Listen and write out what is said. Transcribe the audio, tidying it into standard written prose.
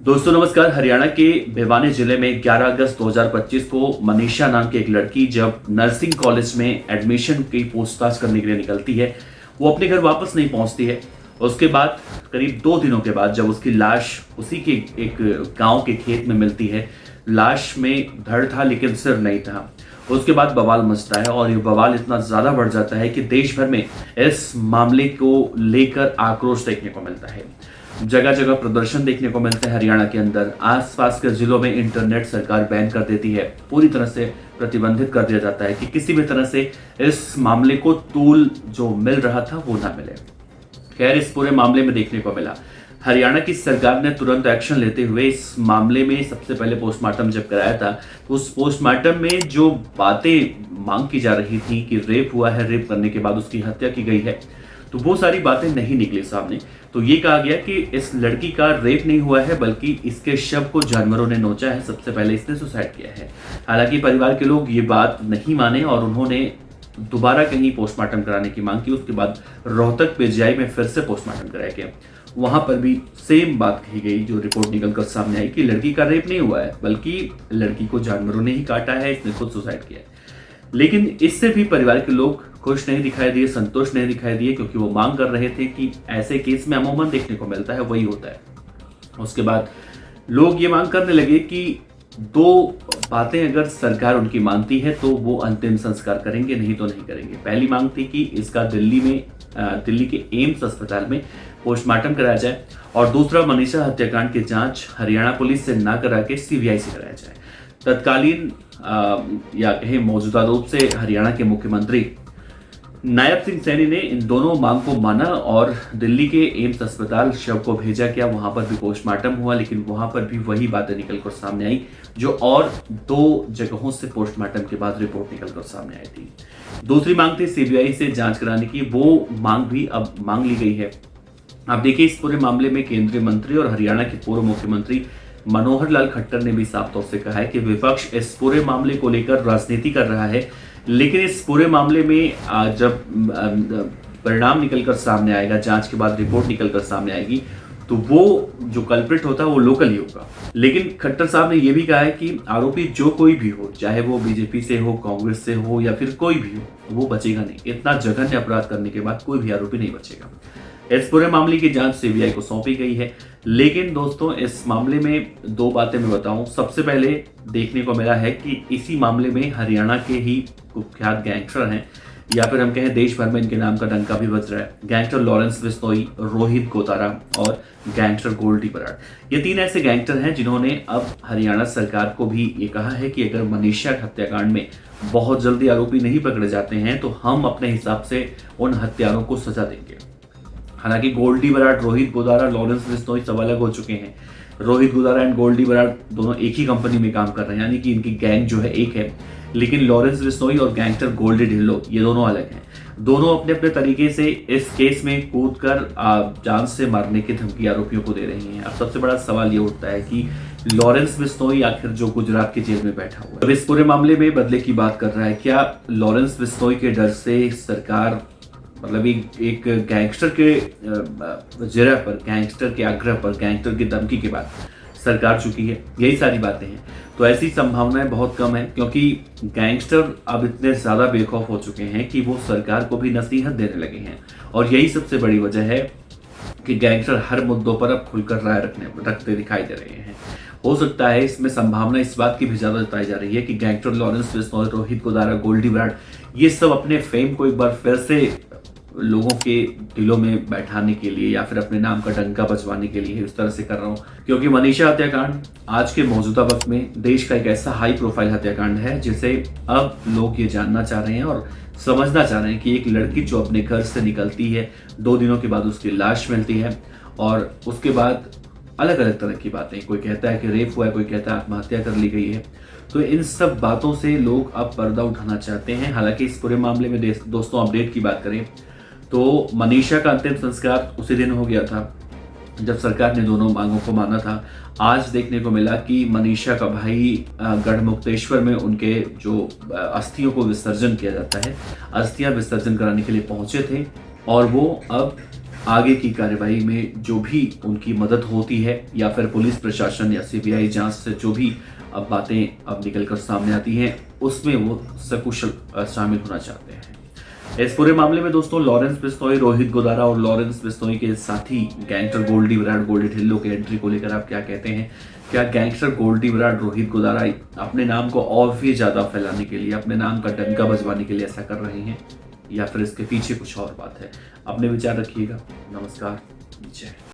दोस्तों नमस्कार। हरियाणा के भिवानी जिले में 11 अगस्त 2025 को मनीषा नाम की एक लड़की जब नर्सिंग कॉलेज में एडमिशन की पूछताछ करने के लिए निकलती है, वो अपने घर वापस नहीं पहुंचती है। उसके बाद करीब 2 दिनों के बाद जब उसकी लाश उसी के एक गांव के खेत में मिलती है, लाश में धड़ था लेकिन सिर नहीं था। उसके बाद बवाल मचता है और ये बवाल इतना ज्यादा बढ़ जाता है कि देश भर में इस मामले को लेकर आक्रोश देखने को मिलता है। जगह जगह प्रदर्शन देखने को मिलते हैं। हरियाणा के अंदर आसपास के जिलों में इंटरनेट सरकार बैन कर देती है, पूरी तरह से प्रतिबंधित कर दिया जाता है कि किसी भी तरह से इस मामले को तूल जो मिल रहा था वो ना मिले। खैर, इस पूरे मामले में देखने को मिला हरियाणा की सरकार ने तुरंत एक्शन लेते हुए इस मामले में सबसे पहले पोस्टमार्टम जब कराया था, तो उस पोस्टमार्टम में जो बातें मांग की जा रही थी कि रेप हुआ है, रेप करने के बाद उसकी हत्या की गई है, तो वो सारी बातें नहीं निकली सामने। तो ये कहा गया कि इस लड़की का रेप नहीं हुआ है बल्कि इसके शव को जानवरों ने नोचा है, सबसे पहले इसने सुसाइड किया है। हालांकि परिवार के लोग ये बात नहीं माने और उन्होंने दोबारा कहीं पोस्टमार्टम कराने की मांग की। उसके बाद रोहतक पीजीआई में फिर से पोस्टमार्टम कराया गया। वहां पर भी सेम बात कही गई, जो रिपोर्ट निकलकर सामने आई कि लड़की का रेप नहीं हुआ है बल्कि लड़की को जानवरों ने ही काटा है, इसने खुद सुसाइड किया है। लेकिन इससे भी परिवार के लोग खुश नहीं दिखाई दिए, संतोष नहीं दिखाई दिए, क्योंकि वो मांग कर रहे थे कि ऐसे केस में अमूमन देखने को मिलता है वही होता है। उसके बाद लोग ये मांग करने लगे कि 2 बातें अगर सरकार उनकी मानती है तो वो अंतिम संस्कार करेंगे, नहीं तो नहीं करेंगे। पहली मांग थी कि इसका दिल्ली के एम्स अस्पताल में पोस्टमार्टम कराया जाए और दूसरा मनीषा हत्याकांड की जांच हरियाणा पुलिस से ना करा के सीबीआई से कराया जाए। तत्कालीन या कहें मौजूदा रूप से हरियाणा के मुख्यमंत्री नायब सिंह सैनी ने इन दोनों मांग को माना और दिल्ली के एम्स अस्पताल शव को भेजा गया। वहां पर भी पोस्टमार्टम हुआ, लेकिन वहां पर भी वही बातें निकलकर सामने आई जो और 2 जगहों से पोस्टमार्टम के बाद रिपोर्ट निकलकर सामने आई थी। दूसरी मांग थी सीबीआई से जांच कराने की, वो मांग भी अब मांग ली गई है। आप देखिए, इस पूरे मामले में केंद्रीय मंत्री और हरियाणा के पूर्व मुख्यमंत्री मनोहर लाल खट्टर ने भी साफ तौर से कहा है कि विपक्ष इस पूरे मामले को लेकर राजनीति कर रहा है, लेकिन इस पूरे मामले में जब परिणाम निकलकर सामने आएगा, जांच के बाद रिपोर्ट निकलकर सामने आएगी, तो वो जो कल्प्रिट होता है वो लोकल ही होगा। लेकिन खट्टर साहब ने यह भी कहा है कि आरोपी जो कोई भी हो, चाहे वो बीजेपी से हो, कांग्रेस से हो या फिर कोई भी हो, वो बचेगा नहीं। इतना जघन्य अपराध करने के बाद कोई भी आरोपी नहीं बचेगा। इस पूरे मामले की जांच सीबीआई को सौंपी गई है। लेकिन दोस्तों, इस मामले में 2 बातें मैं बताऊं। सबसे पहले देखने को मिला है कि इसी मामले में हरियाणा के ही कुख्यात गैंगस्टर हैं, या फिर हम कहें देश भर में इनके नाम का डंका भी बज रहा है। गैंगस्टर लॉरेंस बिश्नोई, रोहित गोदारा और गैंगस्टर गोल्डी बराड़, ये 3 ऐसे गैंगस्टर हैं जिन्होंने अब हरियाणा सरकार को भी ये कहा है कि अगर मनीषा हत्याकांड में बहुत जल्दी आरोपी नहीं पकड़े जाते हैं तो हम अपने हिसाब से उन हत्यारों को सजा देंगे। हालांकि गोल्डी बराड़, रोहित गोदारा, लॉरेंस बिश्नोई सब अलग हो चुके हैं। रोहित गोदारा एंड गोल्डी बराड़ दोनों एक ही कंपनी में काम कर रहे हैं, यानी कि इनकी गैंग जो है एक है। लेकिन लॉरेंस बिश्नोई और गैंगस्टर गोल्डी ढिल्लो ये दोनों अलग हैं। दोनों अपने अपने तरीके से इस केस में कूद कर जान से मारने की धमकी आरोपियों को दे रही हैं। अब सबसे बड़ा सवाल ये उठता है कि लॉरेंस बिश्नोई आखिर जो गुजरात की जेल में बैठा हुआ है, अब इस पूरे मामले में बदले की बात कर रहा है। क्या लॉरेंस बिश्नोई के डर से सरकार, मतलब एक गैंगस्टर के जिरह पर, गैंगस्टर के आग्रह पर, गैंगस्टर की धमकी के बाद सरकार चुकी है? यही सारी बातें हैं। तो ऐसी संभावनाएं बहुत कम है, क्योंकि गैंगस्टर अब इतने ज्यादा बेखौफ हो चुके हैं कि वो सरकार को भी नसीहत देने लगे हैं। और यही सबसे बड़ी वजह है कि गैंगस्टर हर मुद्दों पर अब खुलकर राय रखते दिखाई दे रहे हैं। हो सकता है इसमें संभावना इस बात की भी ज्यादा जताई जा रही है कि गैंगस्टर लॉरेंस बिश्नोई, रोहित गोदारा, गोल्डी बराड़ ये सब अपने फेम को एक बार फिर से लोगों के दिलों में बैठाने के लिए या फिर अपने नाम का डंका बजवाने के लिए इस तरह से कर रहा हूं। क्योंकि मनीषा हत्याकांड आज के मौजूदा वक्त में देश का एक ऐसा हाई प्रोफाइल हत्याकांड है जिसे अब लोग ये जानना चाह रहे हैं और समझना चाह रहे हैं कि एक लड़की जो अपने घर से निकलती है, 2 दिनों के बाद उसकी लाश मिलती है और उसके बाद अलग अलग तरह की बातें, कोई कहता है कि रेप हुआ है, कोई कहता है आत्महत्या कर ली गई है। तो इन सब बातों से लोग अब पर्दा उठाना चाहते हैं। हालांकि इस पूरे मामले में दोस्तों अपडेट की बात करें तो मनीषा का अंतिम संस्कार उसी दिन हो गया था जब सरकार ने दोनों मांगों को माना था। आज देखने को मिला कि मनीषा का भाई गढ़मुक्तेश्वर में उनके जो अस्थियों को विसर्जन किया जाता है, अस्थियां विसर्जन कराने के लिए पहुंचे थे और वो अब आगे की कार्यवाही में जो भी उनकी मदद होती है या फिर पुलिस प्रशासन या सीबीआई जांच से जो भी अब बातें अब निकलकर सामने आती हैं उसमें वो सकुशल शामिल होना चाहते हैं। इस पूरे मामले में दोस्तों लॉरेंस बिश्नोई, रोहित गोदारा और लॉरेंस बिश्नोई के साथी गैंगस्टर गोल्डी विराट गोल्डी ढिल्लों के एंट्री को लेकर आप क्या कहते हैं? क्या गैंगस्टर गोल्डी विराट रोहित गोदारा अपने नाम को और भी ज्यादा फैलाने के लिए, अपने नाम का डंका बजवाने के लिए ऐसा कर रहे हैं या फिर इसके पीछे कुछ और बात है? अपने विचार रखिएगा। नमस्कार, जय।